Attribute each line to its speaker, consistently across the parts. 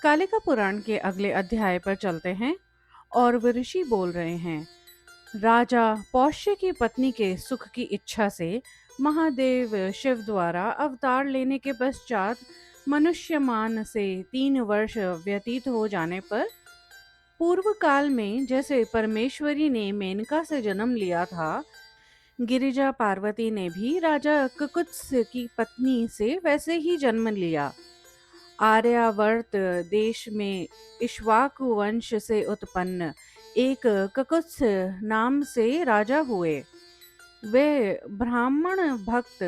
Speaker 1: कालिका पुराण के अगले अध्याय पर चलते हैं और ऋषि बोल रहे हैं। राजा पौष्य की पत्नी के सुख की इच्छा से महादेव शिव द्वारा अवतार लेने के पश्चात मनुष्यमान से 3 वर्ष व्यतीत हो जाने पर पूर्व काल में जैसे परमेश्वरी ने मेनका से जन्म लिया था, गिरिजा पार्वती ने भी राजा कुकुत्स की पत्नी से वैसे ही जन्म लिया। आर्यावर्त देश में इक्ष्वाकु वंश से उत्पन्न एक ककुत्स नाम से राजा हुए। वे ब्राह्मण भक्त,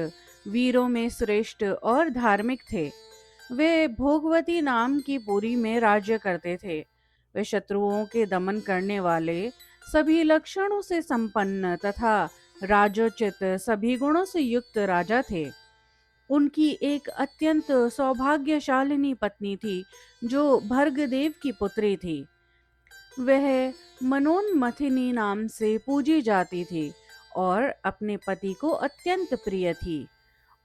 Speaker 1: वीरों में श्रेष्ठ और धार्मिक थे। वे भोगवती नाम की पुरी में राज्य करते थे। वे शत्रुओं के दमन करने वाले, सभी लक्षणों से संपन्न तथा राजोचित सभी गुणों से युक्त राजा थे। उनकी एक अत्यंत सौभाग्यशालिनी पत्नी थी, जो भर्गदेव की पुत्री थी। वह मनोन्मथिनी नाम से पूजी जाती थी और अपने पति को अत्यंत प्रिय थी।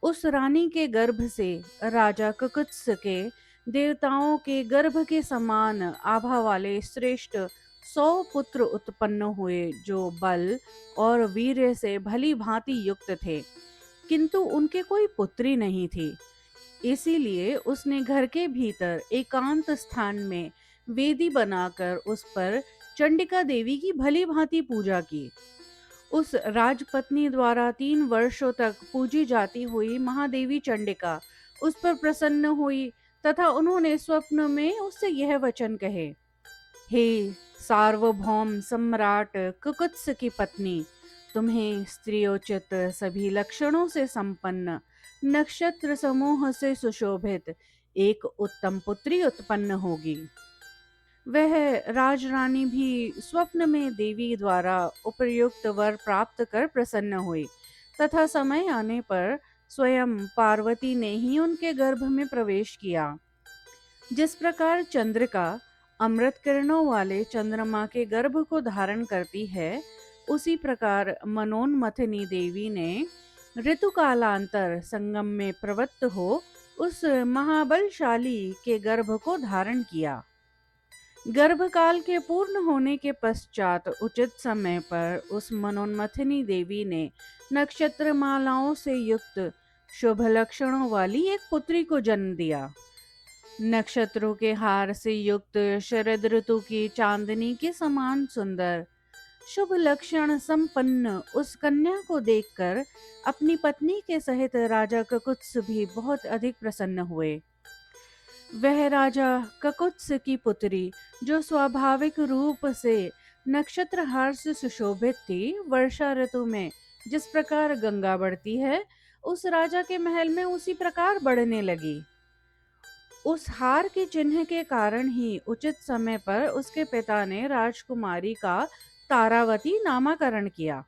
Speaker 1: उस रानी के गर्भ से राजा कुकुत्स के देवताओं के गर्भ के समान आभा वाले श्रेष्ठ 100 पुत्र उत्पन्न हुए, जो बल और वीर्य से भली भांति युक्त थे, किंतु उनके कोई पुत्री नहीं थी। इसीलिए उसने घर के भीतर एकांत स्थान में वेदी बनाकर उस पर चंडिका देवी की भली भांति पूजा की। उस राजपत्नी द्वारा 3 वर्षों तक पूजी जाती हुई महादेवी चंडिका उस पर प्रसन्न हुई तथा उन्होंने स्वप्न में उससे यह वचन कहे। हे सार्वभौम सम्राट कुकुत्स की पत्नी, तुम्हें स्त्रियोचित सभी लक्षणों से संपन्न, नक्षत्र समूह से सुशोभित एक उत्तम पुत्री उत्पन्न होगी। वह राजरानी भी स्वप्न में देवी द्वारा उपयुक्त वर प्राप्त कर प्रसन्न हुई तथा समय आने पर स्वयं पार्वती ने ही उनके गर्भ में प्रवेश किया। जिस प्रकार चंद्रिका अमृत किरणों वाले चंद्रमा के गर्भ को धारण करती है, उसी प्रकार मनोन्मथिनी देवी ने ऋतुकालांतर संगम में प्रवृत्त हो उस महाबलशाली के गर्भ को धारण किया। गर्भकाल के पूर्ण होने के पश्चात उचित समय पर उस मनोन्मथिनी देवी ने नक्षत्र मालाओं से युक्त शुभ लक्षणों वाली एक पुत्री को जन्म दिया। नक्षत्रों के हार से युक्त शरद ऋतु की चांदनी के समान सुंदर शुभ लक्षण संपन्न उस कन्या को देखकर अपनी पत्नी के सहित राजा ककुत्स भी बहुत अधिक प्रसन्न हुए। वह राजा ककुत्स की पुत्री, जो स्वाभाविक रूप से नक्षत्र हार से सुशोभित थी, वर्षा ऋतु में जिस प्रकार गंगा बढ़ती है, उस राजा के महल में उसी प्रकार बढ़ने लगी। उस हार के चिन्ह के कारण ही उचित समय पर उसके पिता ने राजकुमारी का तारावती नामकरण किया।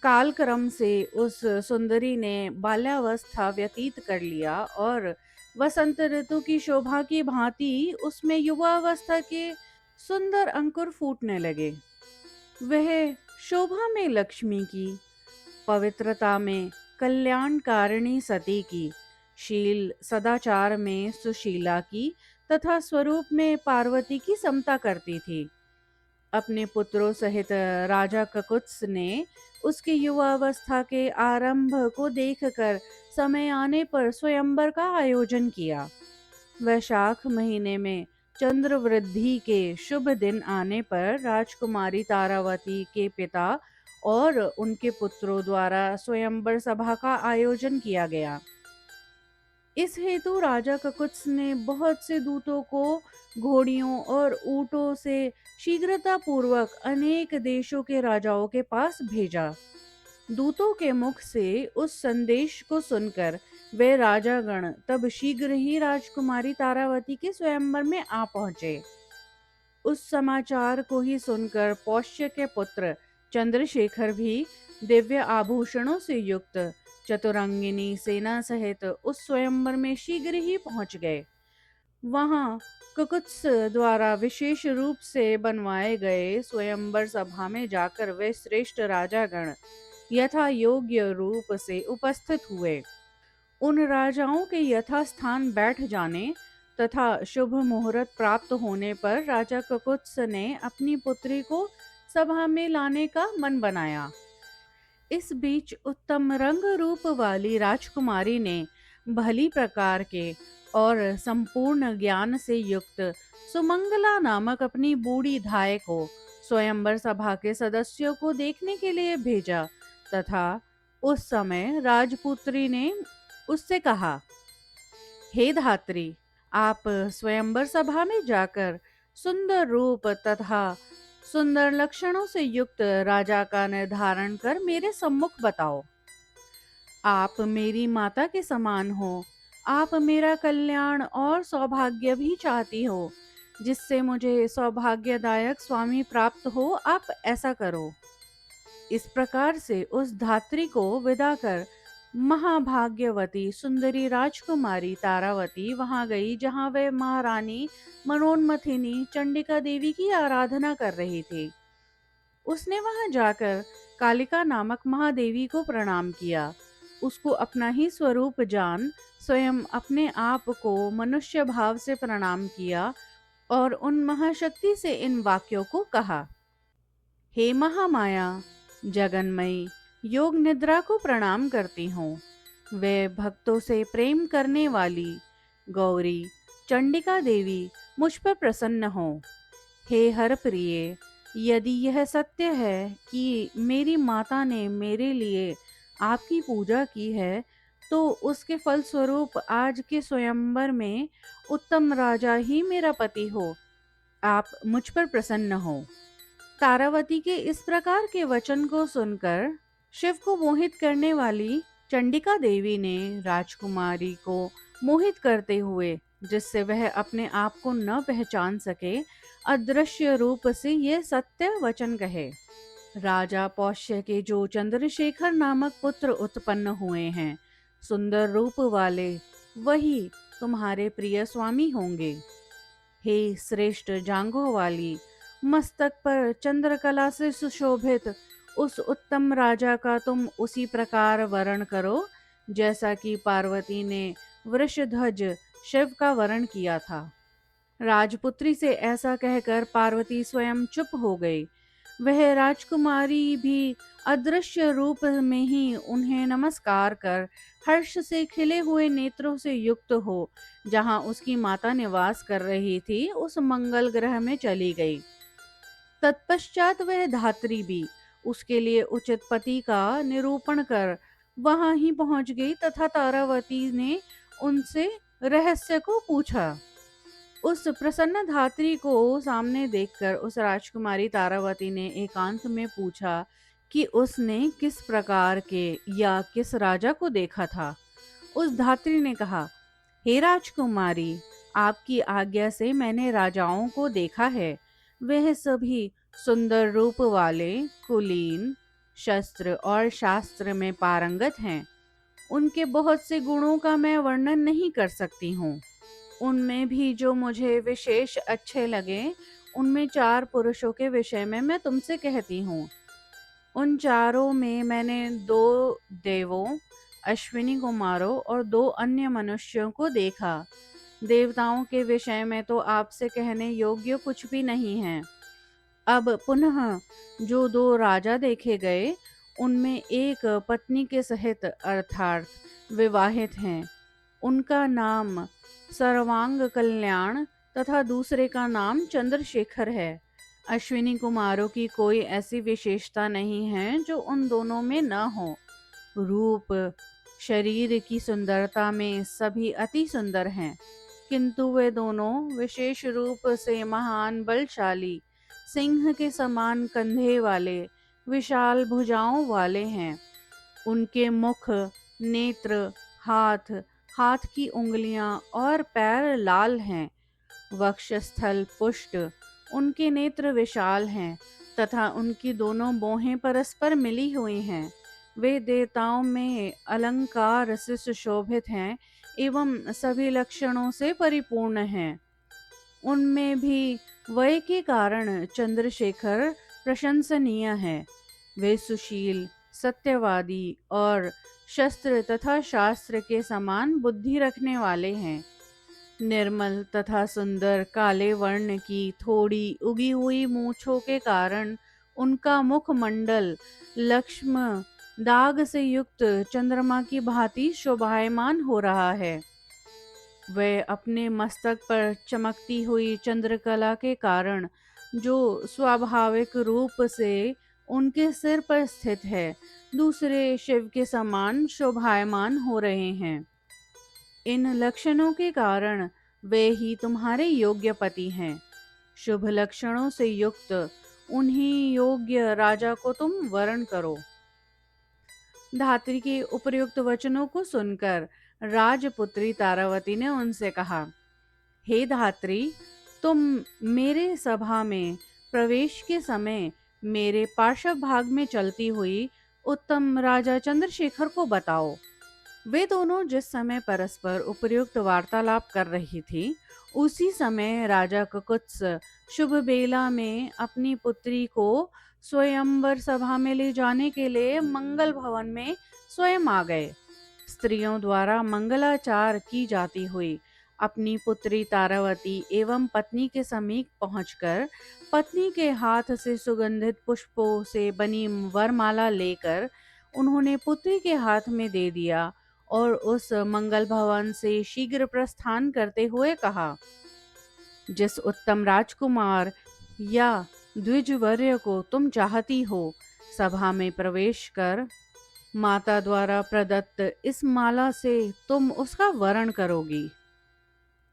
Speaker 1: कालक्रम से उस सुंदरी ने बाल्यावस्था व्यतीत कर लिया और वसंत ऋतु की शोभा की भांति उसमें युवावस्था के सुंदर अंकुर फूटने लगे। वह शोभा में लक्ष्मी की, पवित्रता में कल्याणकारिणी सती की, शील सदाचार में सुशीला की तथा स्वरूप में पार्वती की समता करती थी। अपने पुत्रों सहित राजा ककुत्स ने उसके युवावस्था के आरंभ को देखकर समय आने पर स्वयंवर का आयोजन किया। वैशाख महीने में चंद्र वृद्धि के शुभ दिन आने पर राजकुमारी तारावती के पिता और उनके पुत्रों द्वारा स्वयंवर सभा का आयोजन किया गया। इस हेतु राजा ककुत्स ने बहुत से दूतों को घोड़ियों और ऊंटों से शीघ्रता पूर्वक अनेक देशों के राजाओं के पास भेजा। दूतों के मुख से उस संदेश को सुनकर वे राजागण तब शीघ्र ही राजकुमारी तारावती के स्वयंवर में आ पहुंचे। उस समाचार को ही सुनकर पौष्य के पुत्र चंद्रशेखर भी दिव्य आभूषणों से युक्त चतुरंगिनी सेना सहित उस स्वयंवर में शीघ्र ही पहुंच गए। वहां कुकुत्स द्वारा विशेष रूप से बनवाए गए स्वयंवर सभा में जाकर वे श्रेष्ठ राजागण यथा योग्य रूप से उपस्थित हुए। उन राजाओं के यथास्थान बैठ जाने तथा शुभ मुहूर्त प्राप्त होने पर राजा ककुत्स ने अपनी पुत्री को सभा में लाने का मन बनाया। इस बीच उत्तम रंग रूप वाली राजकुमारी ने भली प्रकार के और संपूर्ण ज्ञान से युक्त सुमंगला नामक अपनी बूढ़ी धाय को स्वयंवर सभा के सदस्यों को देखने के लिए भेजा तथा उस समय राजपुत्री ने उससे कहा, हे धात्री, आप स्वयंवर सभा में जाकर सुंदर रूप तथा सुंदर लक्षणों से युक्त राजा का निर्धारण कर मेरे सम्मुख बताओ। आप मेरी माता के समान हो, आप मेरा कल्याण और सौभाग्य भी चाहती हो, जिससे मुझे सौभाग्यदायक स्वामी प्राप्त हो, आप ऐसा करो। इस प्रकार से उस धात्री को विदा कर महाभाग्यवती सुंदरी राजकुमारी तारावती वहां गई, जहां वह महारानी मनोन्मथिनी चंडिका देवी की आराधना कर रही थी। उसने वहां जाकर कालिका नामक महादेवी को प्रणाम किया। उसको अपना ही स्वरूप जान स्वयं अपने आप को मनुष्य भाव से प्रणाम किया और उन महाशक्ति से इन वाक्यों को कहा, हे महामाया, जगन्मयी, योग निद्रा को प्रणाम करती हूँ। वे भक्तों से प्रेम करने वाली गौरी चंडिका देवी मुझ पर प्रसन्न हो। हे हर प्रिय, यदि यह सत्य है कि मेरी माता ने मेरे लिए आपकी पूजा की है, तो उसके फलस्वरूप आज के स्वयंवर में उत्तम राजा ही मेरा पति हो। आप मुझ पर प्रसन्न हो। तारावती के इस प्रकार के वचन को सुनकर शिव को मोहित करने वाली चंडिका देवी ने राजकुमारी को मोहित करते हुए, जिससे वह अपने आप को न पहचान सके, अदृश्य रूप से ये सत्य वचन कहे, राजा पौष्य के जो चंद्रशेखर नामक पुत्र उत्पन्न हुए हैं, सुंदर रूप वाले, वही तुम्हारे प्रिय स्वामी होंगे। हे श्रेष्ठ जांघों वाली, मस्तक पर चंद्रकला से सुशोभित उस उत्तम राजा का तुम उसी प्रकार वर्ण करो, जैसा कि पार्वती ने वृषध्वज शिव का वर्ण किया था। राजपुत्री से ऐसा कहकर पार्वती स्वयं चुप हो गई। वह राजकुमारी भी अदृश्य रूप में ही उन्हें नमस्कार कर हर्ष से खिले हुए नेत्रों से युक्त हो, जहां उसकी माता निवास कर रही थी, उस मंगल ग्रह में चली गई। तत्पश्चात वह धात्री भी उसके लिए उचित पति का निरूपण कर वहां ही पहुंच गई तथा तारावती ने उनसे रहस्य को पूछा। उस प्रसन्न धात्री को सामने देखकर उस राजकुमारी तारावती ने एकांत में पूछा कि उसने किस प्रकार के या किस राजा को देखा था। उस धात्री ने कहा, हे राजकुमारी, आपकी आज्ञा से मैंने राजाओं को देखा है। वह सभी सुंदर रूप वाले, कुलीन, शस्त्र और शास्त्र में पारंगत हैं। उनके बहुत से गुणों का मैं वर्णन नहीं कर सकती हूँ। उनमें भी जो मुझे विशेष अच्छे लगे, उनमें 4 पुरुषों के विषय में मैं तुमसे कहती हूँ। उन चारों में मैंने 2 देवों, अश्विनी कुमारों और 2 अन्य मनुष्यों को देखा। देवताओं के विषय में तो आपसे कहने योग्य कुछ भी नहीं है। अब पुनः जो 2 राजा देखे गए, उनमें एक पत्नी के सहित अर्थात विवाहित हैं। उनका नाम सर्वांग कल्याण तथा दूसरे का नाम चंद्रशेखर है। अश्विनी कुमारों की कोई ऐसी विशेषता नहीं है जो उन दोनों में न हो। रूप, शरीर की सुंदरता में सभी अति सुंदर हैं, किंतु वे दोनों विशेष रूप से महान बलशाली, सिंह के समान कंधे वाले, विशाल भुजाओं वाले हैं। उनके मुख, नेत्र, हाथ, हाथ की उंगलियां और पैर लाल हैं। वक्षस्थल पुष्ट, उनके नेत्र विशाल हैं तथा उनकी दोनों भौहें परस्पर मिली हुई हैं। वे देवताओं में अलंकार से सुशोभित हैं एवं सभी लक्षणों से परिपूर्ण हैं। उनमें भी वय के कारण चंद्रशेखर प्रशंसनीय है। वे सुशील, सत्यवादी और शस्त्र तथा शास्त्र के समान बुद्धि रखने वाले हैं। निर्मल तथा सुंदर काले वर्ण की थोड़ी उगी हुई मूछों के कारण उनका मुखमंडल लक्ष्म दाग से युक्त चंद्रमा की भांति शोभायमान हो रहा है। वे अपने मस्तक पर चमकती हुई चंद्रकला के कारण जो स्वाभाविक रूप से उनके सिर पर स्थित है, दूसरे शिव के समान शोभायमान हो रहे हैं। इन लक्षणों के कारण वे ही तुम्हारे योग्य पति हैं। शुभ लक्षणों से युक्त उन्हीं योग्य राजा को तुम वरण करो। धात्री के उपयुक्त वचनों को सुनकर राजपुत्री तारावती ने उनसे कहा, हे धात्री, तुम मेरे सभा में प्रवेश के समय मेरे पार्श्व भाग में चलती हुई उत्तम राजा चंद्रशेखर को बताओ। वे दोनों जिस समय परस्पर उपयुक्त वार्तालाप कर रही थी, उसी समय राजा ककुत्स शुभ बेला में अपनी पुत्री को स्वयंवर सभा में ले जाने के लिए मंगल भवन में स्वयं आ गए। स्त्रियों द्वारा मंगलाचार की जाती हुई अपनी पुत्री तारावती एवं पत्नी के समीप पहुंचकर पत्नी के हाथ से सुगंधित पुष्पों से बनी वरमाला लेकर उन्होंने पुत्री के हाथ में दे दिया और उस मंगल भवन से शीघ्र प्रस्थान करते हुए कहा, जिस उत्तम राजकुमार या द्विजवर्य को तुम चाहती हो, सभा में प्रवेश कर माता द्वारा प्रदत्त इस माला से तुम उसका वरण करोगी।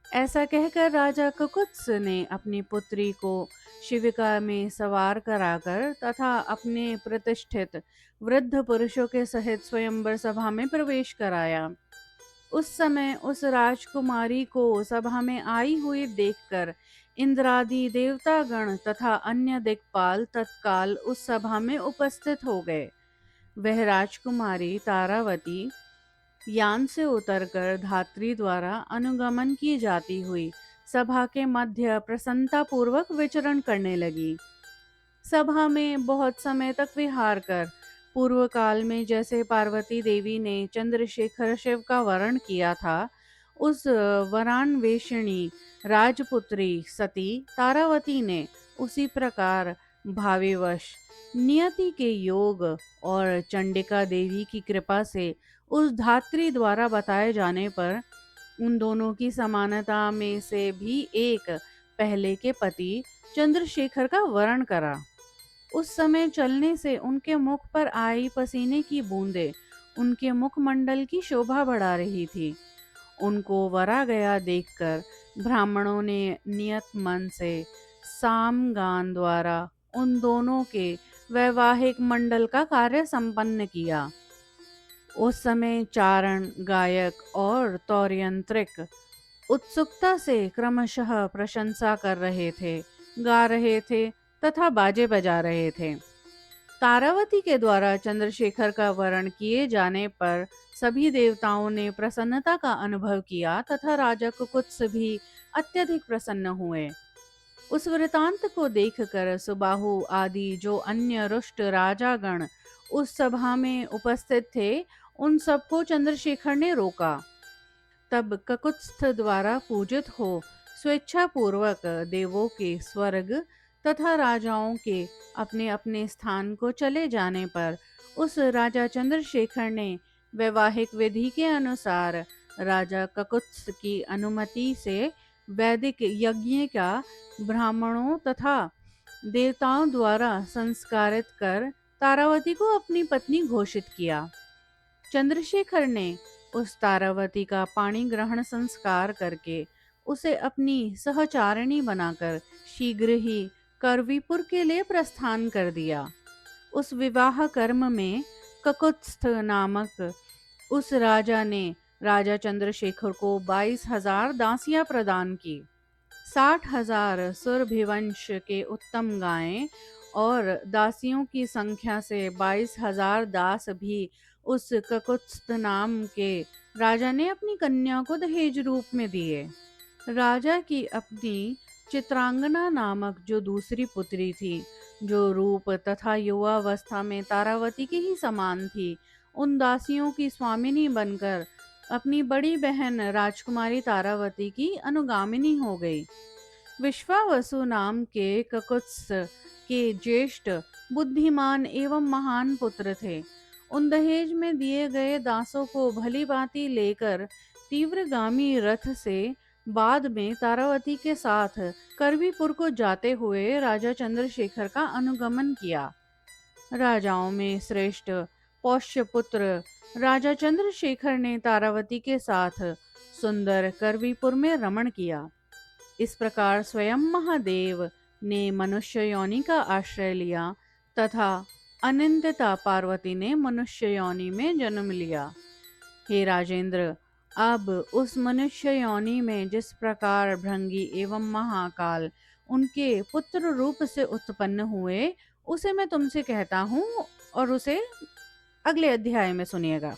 Speaker 1: ऐसा कहकर राजा ककुत्स ने अपनी पुत्री को शिविका में सवार कराकर तथा अपने प्रतिष्ठित वृद्ध पुरुषों के सहित स्वयंवर सभा में प्रवेश कराया। उस समय उस राजकुमारी को सभा में आई हुई देखकर इंद्रादि देवतागण तथा अन्य दिक्पाल तत्काल उस सभा में उपस्थित हो गए। वह राजकुमारी तारावती यान से उतरकर धात्री द्वारा अनुगमन की जाती हुई सभा के मध्य प्रसन्नता पूर्वक विचरण करने लगी। सभा में बहुत समय तक विहार कर पूर्व काल में जैसे पार्वती देवी ने चंद्रशेखर शिव का वरण किया था, उस वरान्वेषिणी राजपुत्री सती तारावती ने उसी प्रकार भाविवश नियति के योग और चंडिका देवी की कृपा से उस धात्री द्वारा बताए जाने पर उन दोनों की समानता में से भी एक पहले के पति चंद्रशेखर का वरण करा। उस समय चलने से उनके मुख पर आई पसीने की बूंदें उनके मुखमंडल की शोभा बढ़ा रही थी। उनको वरा गया देखकर ब्राह्मणों ने नियत मन से सामगान द्वारा उन दोनों के वैवाहिक मंडल का कार्य संपन्न किया। उस समय चारण, गायक और तौर्यंत्रिक उत्सुकता से क्रमशः प्रशंसा कर रहे थे, गा रहे थे तथा बाजे बजा रहे थे। तारावती के द्वारा चंद्रशेखर का वरण किए जाने पर सभी देवताओं ने प्रसन्नता का अनुभव किया तथा राजा कुकुत्स भी अत्यधिक प्रसन्न हुए। उस वृतांत को देखकर सुबाहु आदि जो अन्य रुष्ट राजागण उस सभा में उपस्थित थे, उन सबको चंद्रशेखर ने रोका। तब ककुत्स्थ द्वारा पूजित हो स्वेच्छा पूर्वक देवों के स्वर्ग तथा राजाओं के अपने अपने स्थान को चले जाने पर उस राजा चंद्रशेखर ने वैवाहिक विधि के अनुसार राजा ककुत्स की अनुमति से वैदिक यज्ञ का ब्राह्मणों तथा देवताओं द्वारा संस्कारित कर तारावती को अपनी पत्नी घोषित किया। चंद्रशेखर ने उस तारावती का पाणी ग्रहण संस्कार करके उसे अपनी सहचारिणी बनाकर शीघ्र ही करवीपुर के लिए प्रस्थान कर दिया। उस विवाह कर्म में ककुत्स्थ नामक उस राजा ने राजा चंद्रशेखर को 22,000 दासियां प्रदान की, 60,000 सुरभिवंश के उत्तम गायें और दासियों की संख्या से 22,000 दास भी उस ककुत्स्थ नाम के राजा ने अपनी कन्या को दहेज रूप में दिए। राजा की अपनी चित्रांगना नामक जो दूसरी पुत्री थी, जो रूप तथा युवावस्था में तारावती के ही समान थी, उन दासियों की स्वामिनी बनकर अपनी बड़ी बहन राजकुमारी तारावती की अनुगामिनी हो गई। विश्वावसु नाम के ककुत्स के ज्येष्ठ बुद्धिमान एवं महान पुत्र थे। उन दहेज में दिए गए दासों को भली भांति लेकर तीव्रगामी रथ से बाद में तारावती के साथ करवीपुर को जाते हुए राजा चंद्रशेखर का अनुगमन किया। राजाओं में श्रेष्ठ पौष्य पुत्र राजा चंद्रशेखर ने तारावती के साथ सुंदर करवीपुर में रमण किया। इस प्रकार स्वयं महादेव ने मनुष्य योनि का आश्रय लिया तथा अनिंदिता पार्वती ने मनुष्य योनि में जन्म लिया। हे राजेंद्र, अब उस मनुष्य योनि में जिस प्रकार भृंगी एवं महाकाल उनके पुत्र रूप से उत्पन्न हुए, उसे मैं तुमसे कहता हूँ और उसे अगले अध्याय में सुनिएगा।